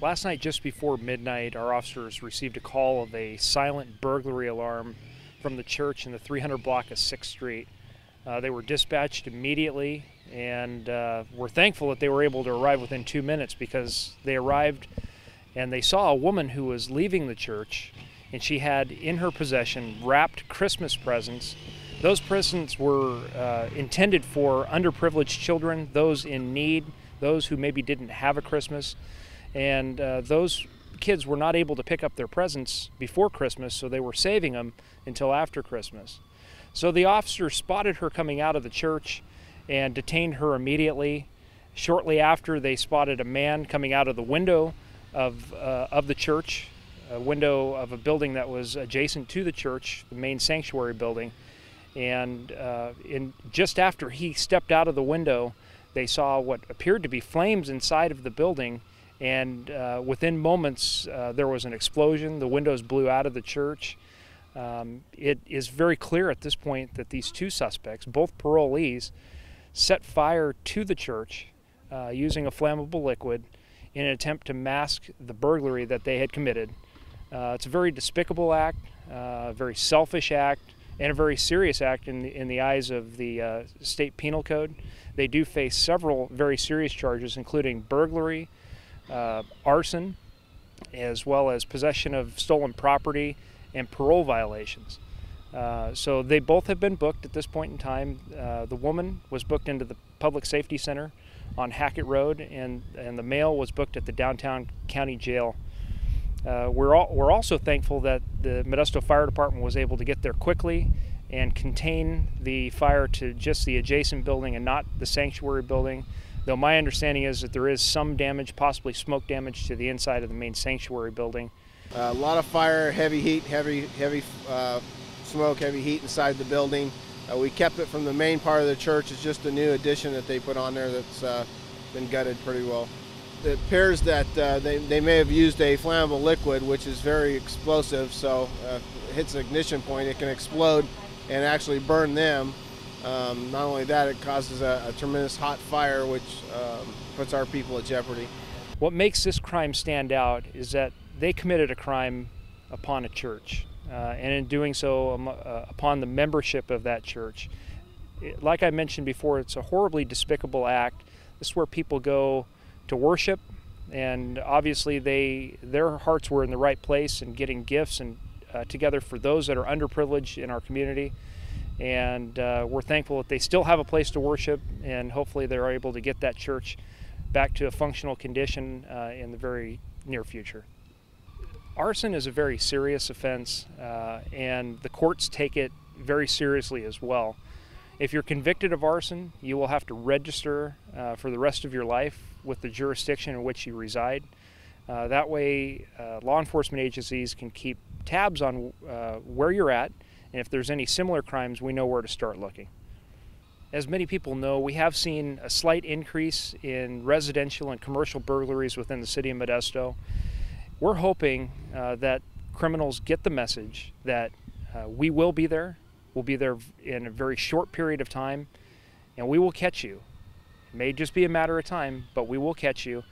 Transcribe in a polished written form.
Last night, just before midnight, our officers received a call of a silent burglary alarm from the church in the 300 block of 6th Street. They were dispatched immediately, and we're thankful that they were able to arrive within 2 minutes, because they arrived and they saw a woman who was leaving the church, and she had in her possession wrapped Christmas presents. Those presents were intended for underprivileged children, those in need, those who maybe didn't have a Christmas. And those kids were not able to pick up their presents before Christmas, so they were saving them until after Christmas. So the officer spotted her coming out of the church and detained her immediately. Shortly after, they spotted a man coming out of the window of the church, a window of a building that was adjacent to the church, the main sanctuary building. And just after he stepped out of the window, they saw what appeared to be flames inside of the building. And within moments, there was an explosion. The windows blew out of the church. It is very clear at this point that these two suspects, both parolees, set fire to the church using a flammable liquid in an attempt to mask the burglary that they had committed. It's a very despicable act, a very selfish act, and a very serious act in the eyes of the state penal code. They do face several very serious charges, including burglary, arson, as well as possession of stolen property and parole violations. So they both have been booked at this point in time. The woman was booked into the Public Safety Center on Hackett Road, and the male was booked at the downtown county jail. We're also thankful that the Modesto Fire Department was able to get there quickly and contain the fire to just the adjacent building and not the sanctuary building. Though my understanding is that there is some damage, possibly smoke damage, to the inside of the main sanctuary building. A lot of fire, heavy heat, heavy smoke, heavy heat inside the building. We kept it from the main part of the church. It's just a new addition that they put on there that's been gutted pretty well. It appears that they may have used a flammable liquid, which is very explosive, so if it hits the ignition point, it can explode and actually burn them. Not only that, it causes a tremendous hot fire, which puts our people at jeopardy. What makes this crime stand out is that they committed a crime upon a church, and in doing so upon the membership of that church. Like I mentioned before, it's a horribly despicable act. This is where people go to worship, and obviously their hearts were in the right place and getting gifts and together for those that are underprivileged in our community. And we're thankful that they still have a place to worship, and hopefully they're able to get that church back to a functional condition in the very near future. Arson is a very serious offense, and the courts take it very seriously as well. If you're convicted of arson, you will have to register for the rest of your life with the jurisdiction in which you reside. That way, law enforcement agencies can keep tabs on where you're at, and if there's any similar crimes, we know where to start looking. As many people know, we have seen a slight increase in residential and commercial burglaries within the city of Modesto. We're hoping that criminals get the message that we will be there. We'll be there in a very short period of time, and we will catch you. It may just be a matter of time, but we will catch you.